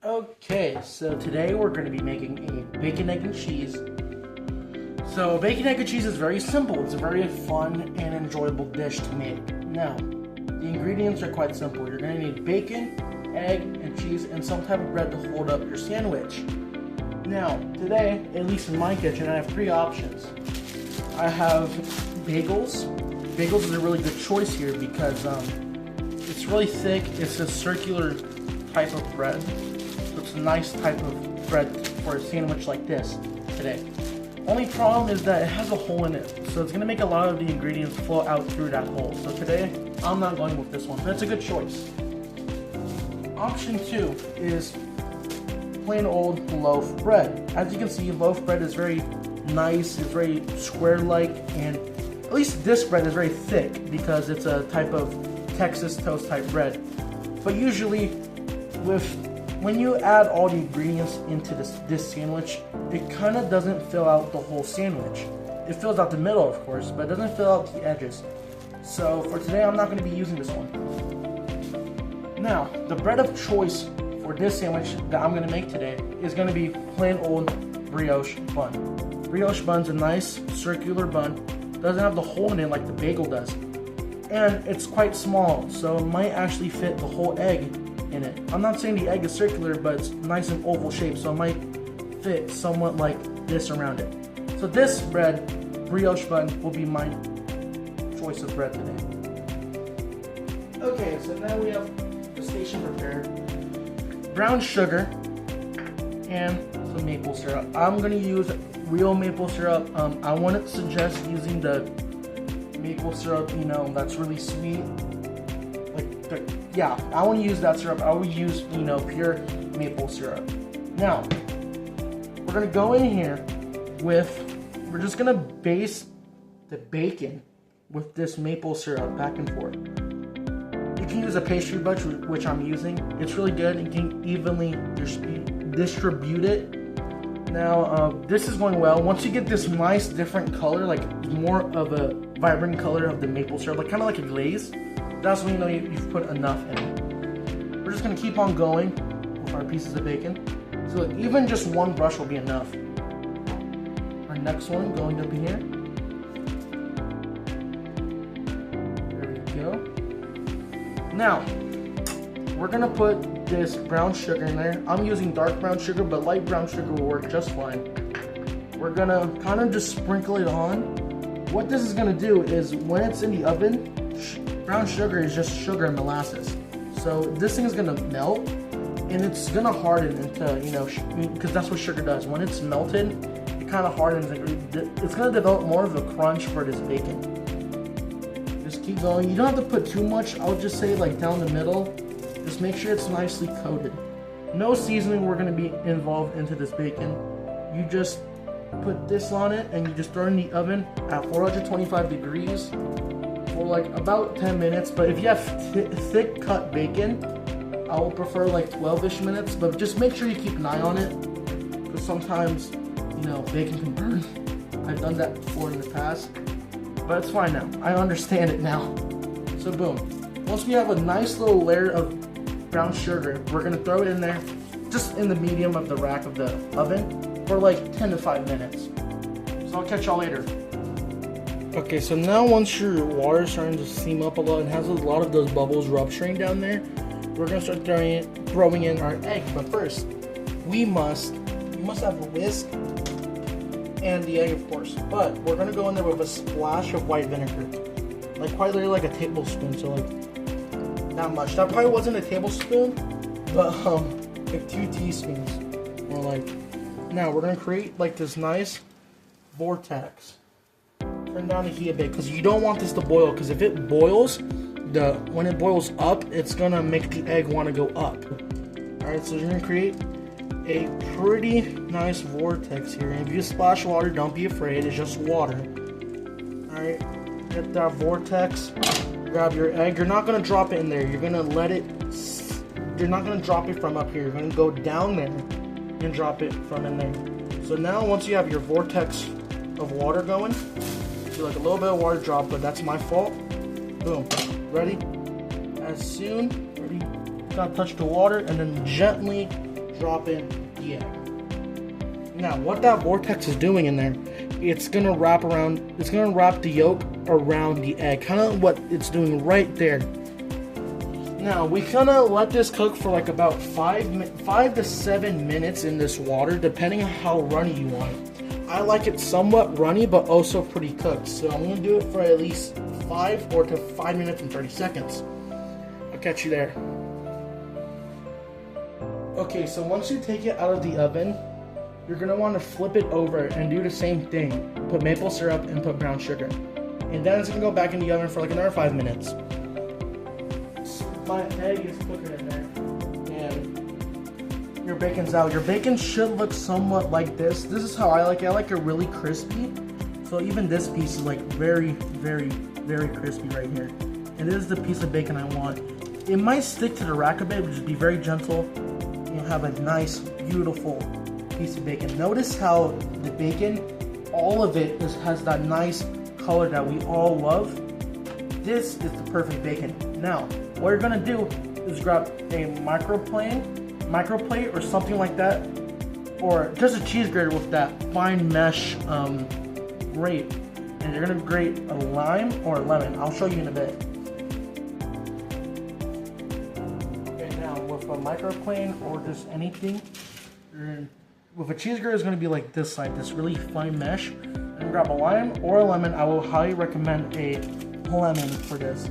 Okay, so today we're going to be making a bacon, egg, and cheese. So bacon, egg, and cheese is very simple. It's a very fun and enjoyable dish to make. Now, the ingredients are quite simple. You're going to need bacon, egg, and cheese, and some type of bread to hold up your sandwich. Now, today, at least in my kitchen, I have three options. I have bagels. Bagels is a really good choice here because it's really thick. It's a circular type of bread. So it's a nice type of bread for a sandwich like this today. Only problem is that it has a hole in it, so it's going to make a lot of the ingredients flow out through that hole. So today, I'm not going with this one, but it's a good choice. Option 2 is plain old loaf bread. As you can see, loaf bread is very nice, it's very square-like, and at least this bread is very thick because it's a type of Texas toast type bread. But usually, when you add all the ingredients into this sandwich, it kind of doesn't fill out the whole sandwich. It fills out the middle, of course, but it doesn't fill out the edges. So for today, I'm not going to be using this one. Now, the bread of choice for this sandwich that I'm going to make today is going to be plain old brioche bun. Brioche bun's a nice circular bun. Doesn't have the hole in it like the bagel does. And it's quite small, so it might actually fit the whole egg in it. I'm not saying the egg is circular, but it's nice and oval shaped, so it might fit somewhat like this around it. So this bread, brioche bun, will be my choice of bread today. Okay, so now we have the station prepared. Brown sugar and some maple syrup. I'm going to use real maple syrup. I wouldn't suggest using the maple syrup, that's really sweet. I want to use that syrup. I would use, pure maple syrup. Now, we're going to go in here we're just going to base the bacon with this maple syrup back and forth. You can use a pastry bunch, which I'm using. It's really good and can evenly distribute it. Now, this is going well. Once you get this nice different color, like more of a vibrant color of the maple syrup, like kind of like a glaze, that's when you know you've put enough in it. We're just going to keep on going with our pieces of bacon. So look, even just one brush will be enough. Our next one going up in here. There we go. Now, we're going to put this brown sugar in there. I'm using dark brown sugar, but light brown sugar will work just fine. We're going to kind of just sprinkle it on. What this is going to do is when it's in the oven, brown sugar is just sugar and molasses. So this thing is going to melt and it's going to harden into, because that's what sugar does. When it's melted, it kind of hardens. It's going to develop more of a crunch for this bacon. Just keep going. You don't have to put too much. I would just say like down the middle. Just make sure it's nicely coated. No seasoning we're going to be involved into this bacon. You just put this on it and you just throw it in the oven at 425 degrees for like about 10 minutes. But if you have thick cut bacon, I will prefer like 12-ish minutes. But just make sure you keep an eye on it because sometimes, bacon can burn. I've done that before in the past. But it's fine now. I understand it now. So boom. Once we have a nice little layer of brown sugar, we're going to throw it in there just in the medium of the rack of the oven for like 10 to 5 minutes. So I'll catch y'all later. Okay, so now once your water is starting to steam up a lot and has a lot of those bubbles rupturing down there, we're going to start throwing in our egg. But first, we must have a whisk and the egg, of course. But we're going to go in there with a splash of white vinegar. Like quite literally like a tablespoon, so like not much. That probably wasn't a tablespoon, but like 2 teaspoons. Or like, now we're gonna create like this nice vortex. Turn down the heat a bit because you don't want this to boil. Because if it boils, when it boils up, it's gonna make the egg want to go up. All right, so you're gonna create a pretty nice vortex here. And if you splash water, don't be afraid. It's just water. All right. Get that vortex, grab your egg. You're not going to drop it in there. You're going to you're not going to drop it from up here. You're going to go down there and drop it from in there. So now once you have your vortex of water going, see like a little bit of water drop, but that's my fault. Boom. Ready? Gotta touch the water and then gently drop in the egg. Now, what that vortex is doing in there, it's gonna wrap the yolk around the egg, kind of what it's doing right there. Now, we're gonna let this cook for like about 5 to 7 minutes in this water, depending on how runny you want it. I like it somewhat runny, but also pretty cooked. So I'm gonna do it for at least 5 minutes and 30 seconds. I'll catch you there. Okay, so once you take it out of the oven, you're gonna want to flip it over and do the same thing. Put maple syrup and put brown sugar. And then it's gonna go back in the oven for like another 5 minutes. My egg is cooking in there. And your bacon's out. Your bacon should look somewhat like this. This is how I like it. I like it really crispy. So even this piece is like very, very, very crispy right here. And this is the piece of bacon I want. It might stick to the rack a bit, but just be very gentle. You'll have a nice, beautiful piece of bacon. Notice how the bacon, all of it has that nice color that we all love. This is the perfect bacon. Now, what you're gonna do is grab a microplate or something like that, or just a cheese grater with that fine mesh grate, and you're gonna grate a lime or a lemon. I'll show you in a bit. Okay, now with a microplane or just anything, with a cheese grater is gonna be like this side, this really fine mesh. And grab a lime or a lemon. I will highly recommend a lemon for this.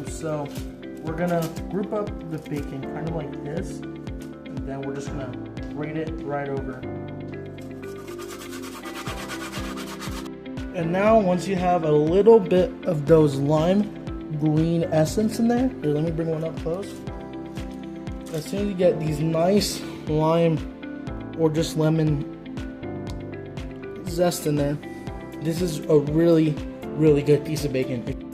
So we're gonna group up the bacon kind of like this, and then we're just gonna grate it right over. And now once you have a little bit of those lime green essence in there, here, let me bring one up close. As soon as you get these nice lime or just lemon zest in there, this is a really, really good piece of bacon.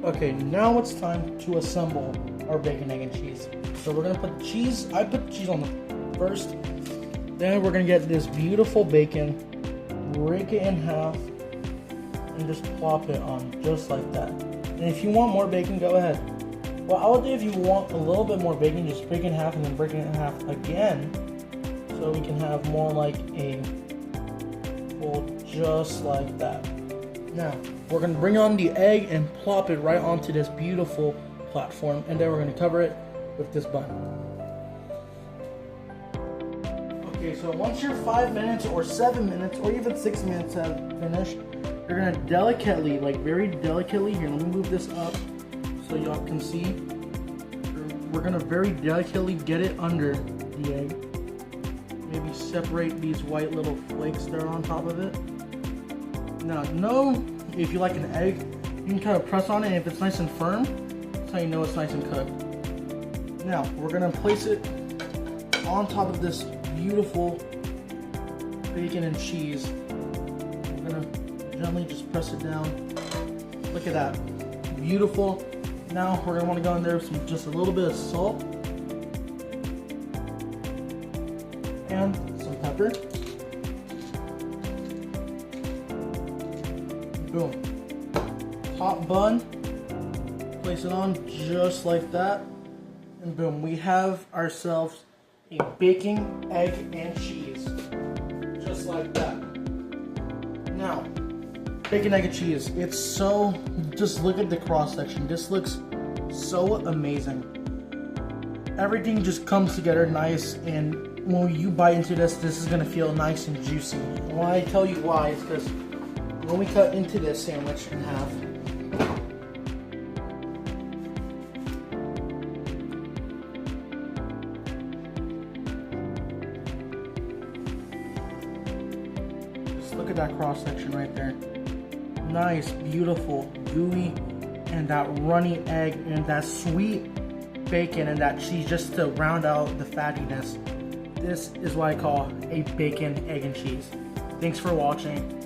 Okay, now it's time to assemble our bacon, egg, and cheese. So we're gonna put cheese. I put cheese on the first. Then we're gonna get this beautiful bacon, break it in half, and just plop it on just like that. And if you want more bacon, go ahead. What I would do if you want a little bit more bacon, just break it in half and then break it in half again, so we can have more like a full, just like that. Now, we're going to bring on the egg and plop it right onto this beautiful platform, and then we're going to cover it with this bun. Okay, so once your 5 minutes or 7 minutes or even 6 minutes have finished, you're going to delicately, like very delicately, here, let me move this up so y'all can see. We're going to very delicately get it under the egg. Maybe separate these white little flakes that are on top of it. Now, if you like an egg, you can kind of press on it, and if it's nice and firm, that's how you know it's nice and cooked. Now, we're gonna place it on top of this beautiful bacon and cheese. We're gonna gently just press it down. Look at that, beautiful. Now, we're gonna wanna go in there with just a little bit of salt and some pepper. Boom. Top bun. Place it on just like that. And boom, we have ourselves a bacon, egg, and cheese. Just like that. Now, bacon, egg, and cheese. It's so, just look at the cross section. This looks so amazing. Everything just comes together nice, and when you bite into this is gonna feel nice and juicy. And when I tell you why, it's because when we cut into this sandwich in half, just look at that cross section right there. Nice, beautiful, gooey, and that runny egg, and that sweet bacon and that cheese just to round out the fattiness. This is what I call a bacon, egg, and cheese. Thanks for watching.